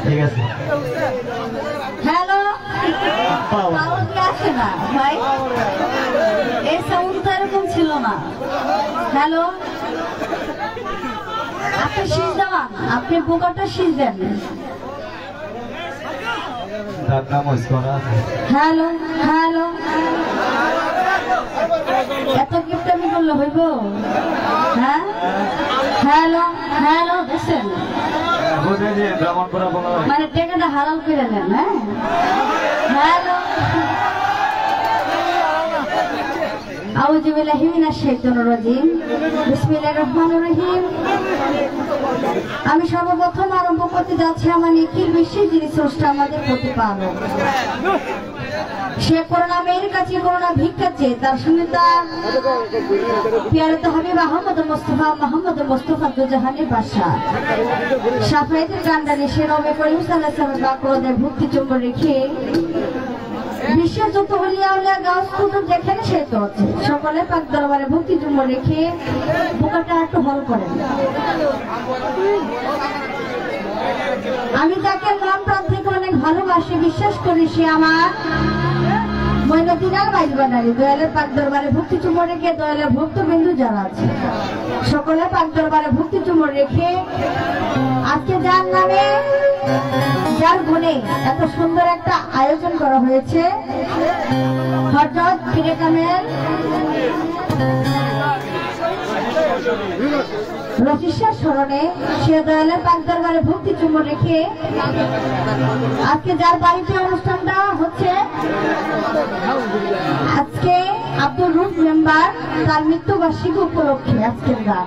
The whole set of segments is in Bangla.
ঠিক আছে। হ্যালো আসে না ভাই, এই সাউন্ড তো এরকম ছিল না। হ্যালো, আপনি শীষ দেওয়ান, আপনি বুকাটা শীষ দেন। হ্যালো হ্যালো, এত কিপটামি করলে হইব? হ্যাঁ হ্যালো হ্যালো, দেখছেন মানে টেকাটা হারাল করে নেন। হ্যাঁ হ্যালো, আউযু বিল্লাহি মিনাশ শাইতানির রাজিম, বিসমিল্লাহির রহমানির রহিম। আমি সর্বপ্রথম আরম্ভ করতে যাচ্ছি আমার নিখিল বিশ্বের যিনি স্রষ্টা, আমাদের প্রতিপালক। সে করুণাময়ের কাছে করুণা ভিক্ষা চেয়ে তার সঙ্গে তার পিয়ারত হাবিব মোহাম্মদ মুস্তাফা দুজাহানের বাদশা শাফায়েতের কান্ডারি সে নবী করিম সাল্লাল্লাহু আলাইহি ওয়াসাল্লামের বাকরদের ভক্তি চুম্বন রেখে বিশ্বের যত ওলিয়া উলিয়া গাউস কুতুব যেখানে সে তো আছে সকলে পাক দরবারে ভক্তি চুম্বন রেখে বুকাটা একটু হল করেন। আমি তাকে মন প্রাণ থেকে অনেক ভালোবাসি, বিশ্বাস করি সে আমার ময়নাদিনার বাইজ বানারি। দয়ালের পাক দরবারে ভক্তি চুম্বন রেখে দয়ালের ভক্তবিন্দু যারা আছে সকলে পাক দরবারে ভক্তি চুম্বন রেখে আজকে যার নামে যার গুণে এত সুন্দর একটা আয়োজন করা হয়েছে, হযরত পীরে কামেল রফিসার স্মরণে সে দয়ালের পাক দরবারে ভক্তি চুম্বন রেখে আজকে যার বাড়িতে অনুষ্ঠানটা হচ্ছে, আজকে আব্দুল রুফ মেম্বার তার মৃত্যুবার্ষিকী উপলক্ষে আজকের গান।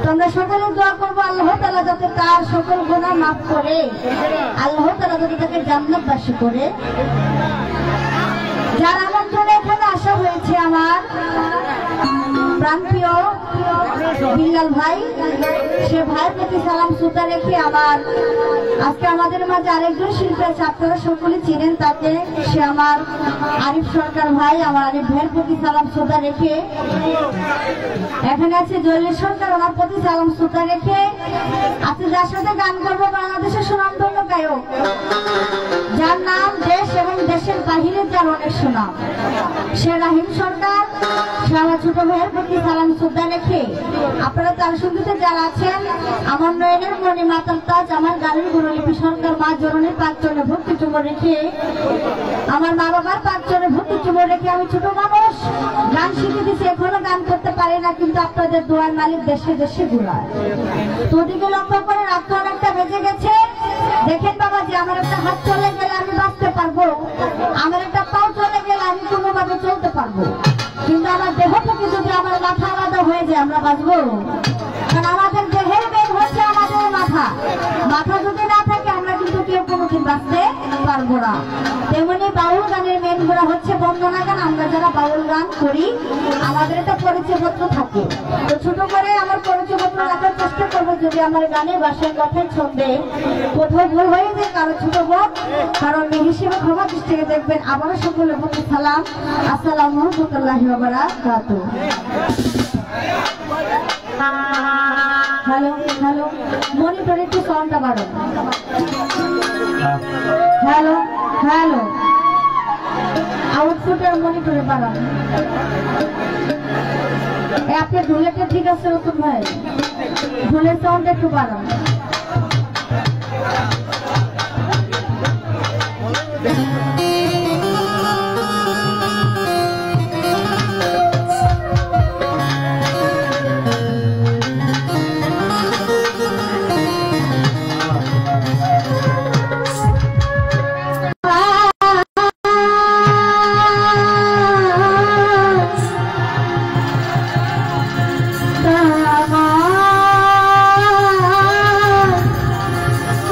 তোমরা সকলে দোয়া করবো আল্লাহ তাআলা যাতে তার সকল গুনাহ মাফ করে, আল্লাহ তাআলা যাতে তাকে জান্নাতবাসী করে। যার আমন্ত্রণে এখানে আসা হয়েছে আমার প্রাণপ্রিয় বিল্লাল ভাই, সে ভাইয়ের প্রতি সালাম শ্রদ্ধা রেখে আমার আজকে আমাদের মাঝে আরেকজন শিল্পী আছে, আপনারা সকলে চিনেন তাকে, সে আমার আরিফ সরকার ভাই। আমার আরিফ ভাইয়ের প্রতি সালাম শ্রদ্ধা রেখে এখানে আছে জলিল সরকার, ওনার প্রতি সালাম শ্রদ্ধা রেখে আজকে যার সাথে গান করবো বাংলাদেশের সুনামধন্য গায়ক, যার নাম দেশ এবং দেশের বাহিরে যার অনেক সুনাম, সে রাহিম সরকার। সে আমার ছোট ভাইয়ের প্রতি সালাম শ্রদ্ধা রেখে আপনারা তার সঙ্গীতে যারা আছেন, আমার নয়নের মণি মাতাল তাজ, আমার গানের গুরুলিপি সরকার, মা জননীর পাঁচ চরণে ভক্তি চুম্বন রেখে আমার মা বাবার পাঁচ চরণে ভক্তি চুম্বন রেখে আমি ছোট মানুষ গান শিখে দিচ্ছি, এখনো গান করতে পারি না, কিন্তু আপনাদের দোয়ার মালিক দেশে দেশে ঘুরায়। তো ওদিকে লক্ষ্য করে রাত অনেকটা বেজে গেছে। দেখেন বাবা, যে আমার একটা হাত চলে গেলে আমি বাঁচতে পারবো, আমার একটা পাও চলে গেলে আমি কোনোভাবে চলতে পারবো, কিন্তু আমার দেহ থেকে যদি আমার মাথা আলাদা হয়ে যায় আমরা বাঁচবো? কারণ আমাদের দেহের মেন হচ্ছে আমাদের মাথা, মাথা যদি না থাকে আমরা কিন্তু কেউ কোনোদিন বাঁচতে পারবো না। তেমনি বাউল গানের মেন গুলা হচ্ছে বন্দনা গান। আমরা যারা বাউল গান করি আমাদের একটা পরিচয়পত্র থাকে, তো ছোট করে আমার পরিচয়পত্র রাখার চেষ্টা করবো। যদি আমার গানে বাসায় কথায় ছন্দে কোথাও ভুল হয়ে যায় কারো ছোট বোন, কারণ মেয়ে হিসেবে ক্ষমা দৃষ্টিকে দেখবেন। আবারও সকলের প্রতি সালাম, আসসালামু রাহমাতুল্লাহি ওয়া বারাকাতুহু। হ্যালো হ্যালো, মনিটরে একটু সাউন্ডটা বাড়ান। হ্যালো হ্যালো, আউটপুটের মনিটরে বাড়ান। আপনার ঢোলেটা ঠিক আছে রতন ভাই? ঢোলের সাউন্ডটা একটু বাড়ান।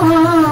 Oh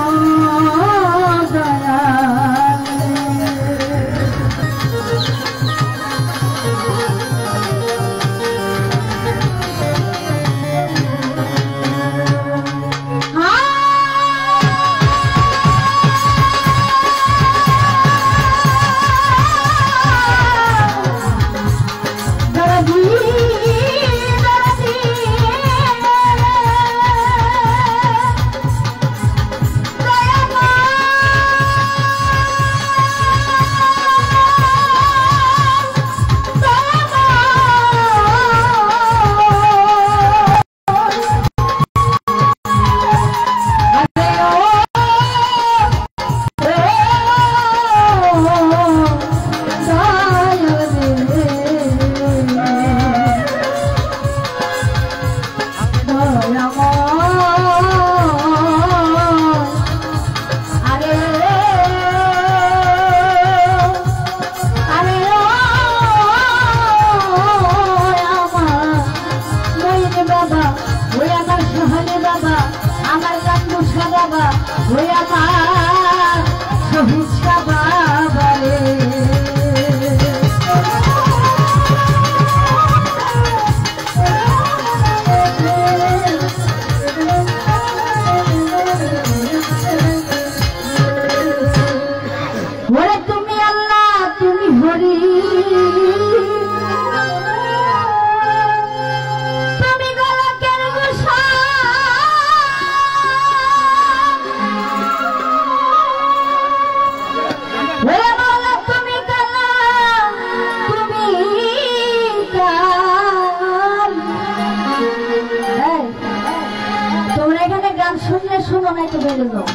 শুনলে শুনো না একটু বেড়ে যাও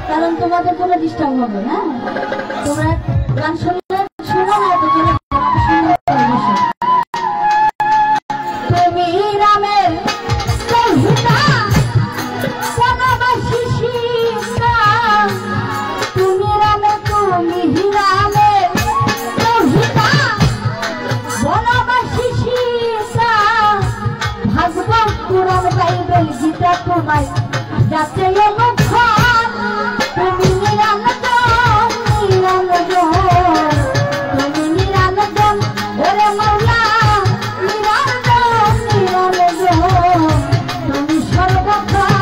কারণ তোমাদের কোনো ডিস্টার্ব হবে না তোমরা গান শুনলে শুনো না তো তুমি রামের বনবাসী সীতা তুমি রামের বনবাসী সীতা ভাগবত পুরাণ বাইবেল গীতা তোমায় যাতে অনুক্ষণ তুমি নিরানন্দন তুমি নিরানন্দন ওরে মাওলা নিরানন্দন তুমি সর্বক্ষণ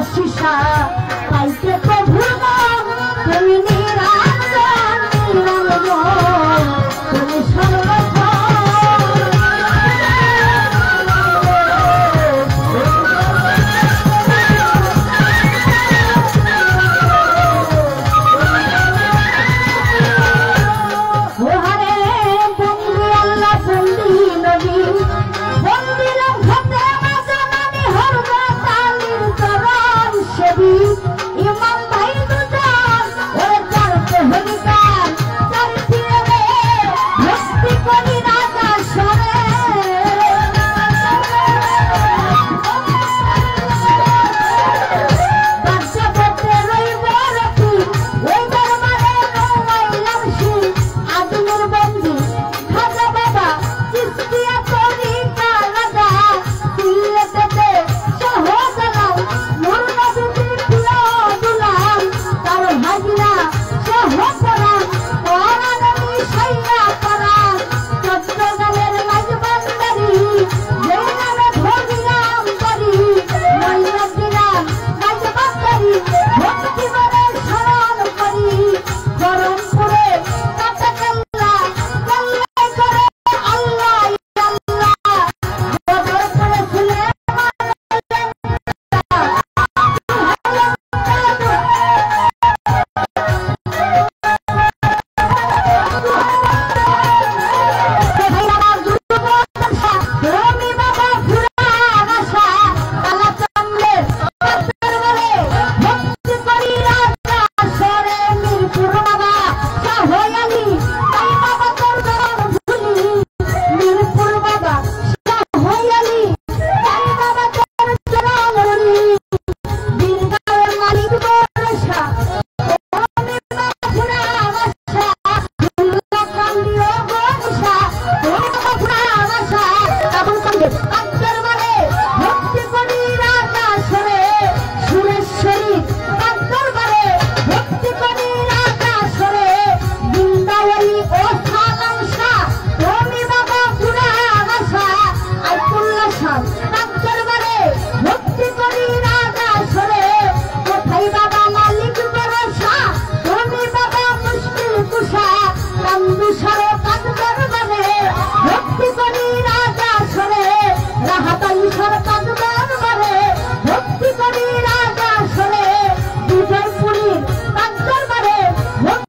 Shisha